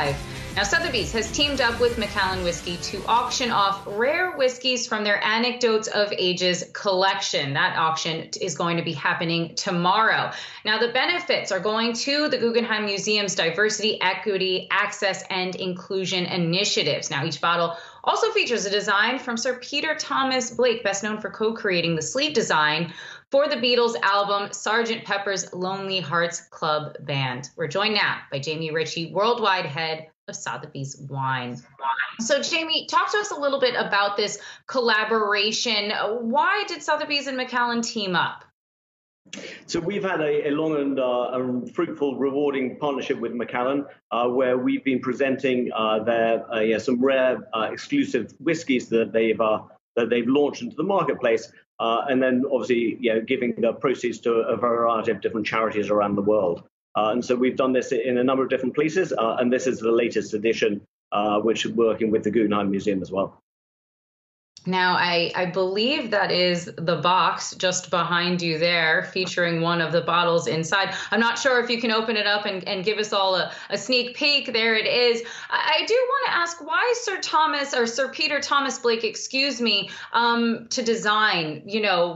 Now, Sotheby's has teamed up with Macallan Whiskey to auction off rare whiskeys from their Anecdotes of Ages collection. That auction is going to be happening tomorrow. Now, the benefits are going to the Guggenheim Museum's Diversity, Equity, Access, and Inclusion initiatives. Now, each bottle also features a design from Sir Peter Thomas Blake, best known for co-creating the sleeve design for the Beatles album Sgt. Pepper's Lonely Hearts Club Band. We're joined now by Jamie Ritchie, worldwide head of Sotheby's Wine. So Jamie, talk to us a little bit about this collaboration. Why did Sotheby's and Macallan team up? So we've had a long and fruitful, rewarding partnership with Macallan, where we've been presenting some rare exclusive whiskies that they've launched into the marketplace, and then obviously giving the proceeds to a variety of different charities around the world. And so we've done this in a number of different places, and this is the latest edition, which is working with the Guggenheim Museum as well. Now, I believe that is the box just behind you there, featuring one of the bottles inside. I'm not sure if you can open it up and give us all a sneak peek. There it is. I do want to ask why Sir Peter Thomas Blake, to design,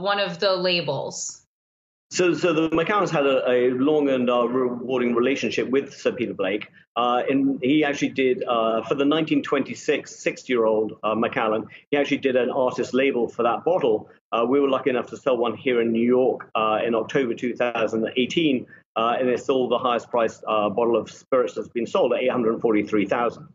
one of the labels. So the Macallans had a long and rewarding relationship with Sir Peter Blake. And he actually did, for the 1926 60-year-old Macallan, he actually did an artist label for that bottle. We were lucky enough to sell one here in New York in October 2018, and it's still the highest priced bottle of spirits that's been sold at $843,000.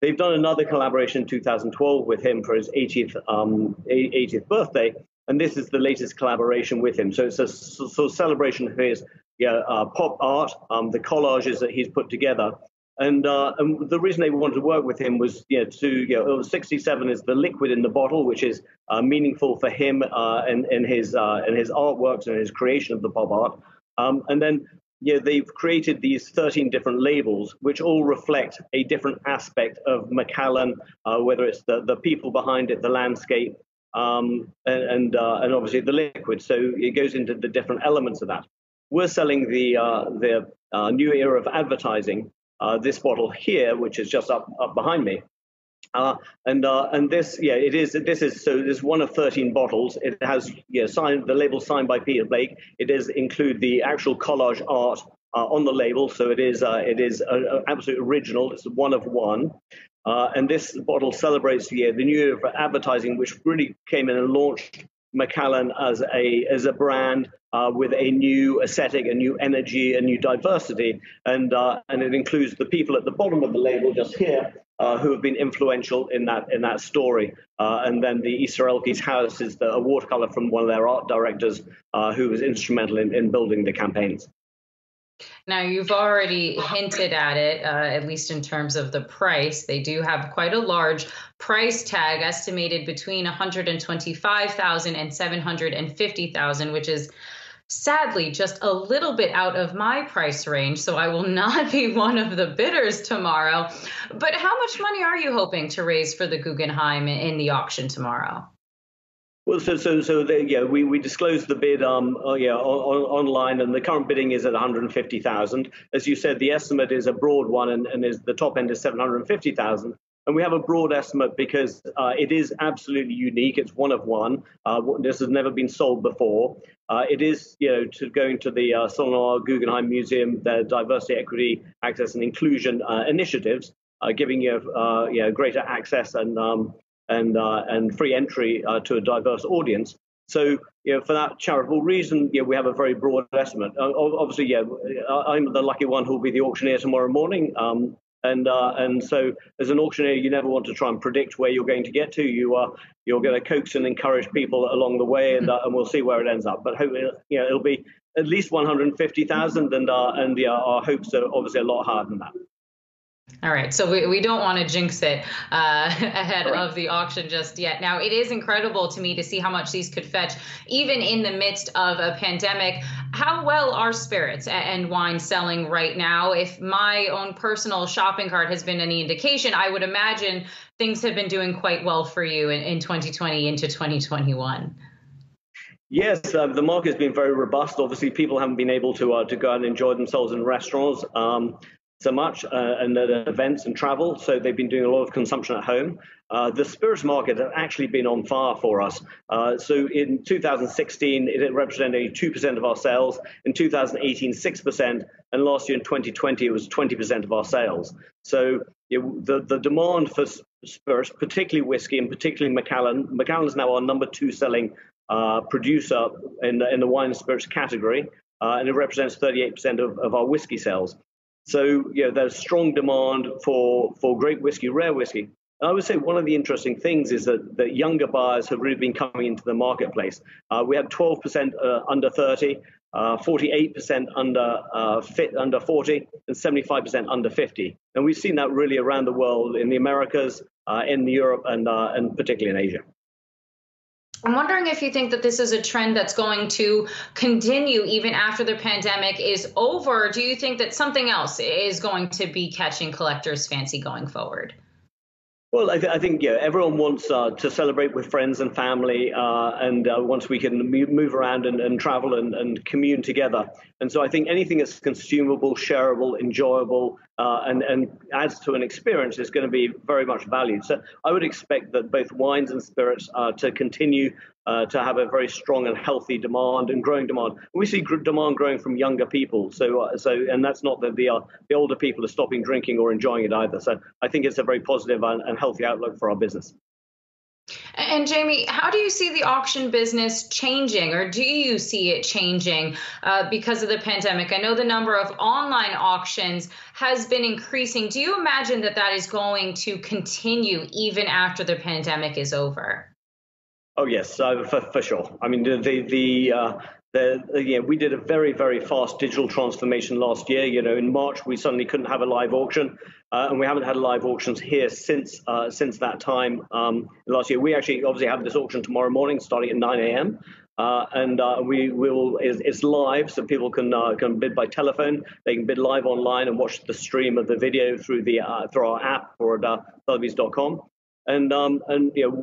They've done another collaboration in 2012 with him for his 80th birthday. And this is the latest collaboration with him. So it's a sort of celebration of his pop art, the collages that he's put together. And the reason they wanted to work with him was, 67 is the liquid in the bottle, which is meaningful for him in his artworks and his creation of the pop art. And then they've created these 13 different labels, which all reflect a different aspect of Macallan, whether it's the people behind it, the landscape, and obviously the liquid. So it goes into the different elements of that. We're selling the new era of advertising, this bottle here, which is just up behind me. And this is one of 13 bottles. It has the label signed by Peter Blake. It does include the actual collage art on the label, so it is absolute original. It's one of one. And this bottle celebrates the new year for advertising, which really came in and launched Macallan as a brand with a new aesthetic, a new energy, a new diversity, and it includes the people at the bottom of the label just here who have been influential in that story. And then the Easter Elke's house is a watercolor from one of their art directors who was instrumental in building the campaigns. Now, you've already hinted at it, at least in terms of the price. They do have quite a large price tag, estimated between $125,000 and $750,000, which is sadly just a little bit out of my price range. So I will not be one of the bidders tomorrow. But how much money are you hoping to raise for the Guggenheim in the auction tomorrow? Well, we disclosed the bid online, and the current bidding is at $150,000. As you said, the estimate is a broad one, and the top end is $750,000. And we have a broad estimate because it is absolutely unique. It's one of one. This has never been sold before. It is, going to the Solnar Guggenheim Museum, their diversity, equity, access, and inclusion initiatives, giving greater access and free entry to a diverse audience. So, for that charitable reason, we have a very broad estimate. Obviously, I'm the lucky one who will be the auctioneer tomorrow morning. And so, as an auctioneer, you never want to try and predict where you're going to get to. You're going to coax and encourage people along the way, and we'll see where it ends up. But hopefully, it'll be at least 150,000, and our hopes are obviously a lot higher than that. All right, so we don't want to jinx it ahead of the auction just yet. Now, it is incredible to me to see how much these could fetch, even in the midst of a pandemic. How well are spirits and wine selling right now? If my own personal shopping cart has been any indication, I would imagine things have been doing quite well for you in 2020 into 2021. Yes, the market has been very robust. Obviously, people haven't been able to go out and enjoy themselves in restaurants. so much and at events and travel. So they've been doing a lot of consumption at home. The spirits market has actually been on fire for us. So in 2016, it represented 2% of our sales. In 2018, 6%. And last year in 2020, it was 20% of our sales. So the demand for spirits, particularly whiskey and particularly Macallan. Macallan is now our number 2 selling producer in the wine and spirits category. And it represents 38% of our whiskey sales. So there's strong demand for great whiskey, rare whiskey. And I would say one of the interesting things is that younger buyers have really been coming into the marketplace. We had 12% under 30, 48% under 40, and 75% under 50. And we've seen that really around the world, in the Americas, in Europe, and particularly in Asia. I'm wondering if you think that this is a trend that's going to continue even after the pandemic is over. Do you think that something else is going to be catching collectors' fancy going forward? Well, I think everyone wants to celebrate with friends and family, and once we can move around and travel and commune together. And so I think anything that's consumable, shareable, enjoyable, and adds to an experience is going to be very much valued. So I would expect that both wines and spirits to continue to have a very strong and healthy demand and growing demand. We see demand growing from younger people. And that's not that the older people are stopping drinking or enjoying it either. So I think it's a very positive and healthy outlook for our business. And Jamie, how do you see the auction business changing, or do you see it changing because of the pandemic? I know the number of online auctions has been increasing. Do you imagine that that is going to continue even after the pandemic is over? Oh, yes, for sure. I mean, we did a very, very fast digital transformation last year. In March, we suddenly couldn't have a live auction, and we haven't had live auctions here since that time last year. We actually obviously have this auction tomorrow morning, starting at 9 a.m. It's live, so people can bid by telephone. They can bid live online and watch the stream of the video through our app or at Sotheby's.com. And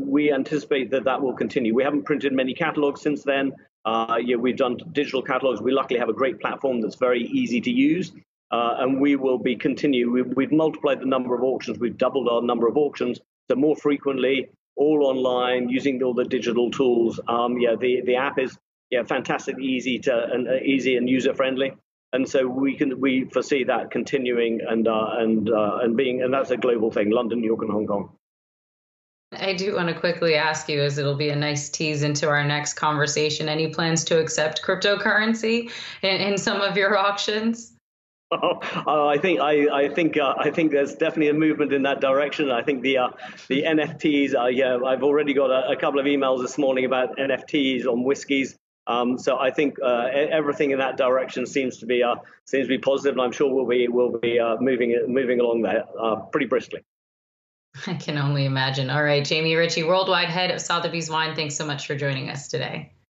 we anticipate that will continue. We haven't printed many catalogs since then. We've done digital catalogs. We luckily have a great platform that's very easy to use, and we will be continue. We've multiplied the number of auctions. We've doubled our number of auctions, so more frequently, all online, using all the digital tools. The app is fantastic, easy and user friendly. And so we foresee that continuing and that's a global thing: London, New York, and Hong Kong. I do want to quickly ask you, as it'll be a nice tease into our next conversation, any plans to accept cryptocurrency in some of your auctions? I think there's definitely a movement in that direction. I think the NFTs. I've already got a couple of emails this morning about NFTs on whiskies. So I think everything in that direction seems to be positive, and I'm sure we'll be moving along there pretty briskly. I can only imagine. All right, Jamie Ritchie, Worldwide Head of Sotheby's Wine, thanks so much for joining us today.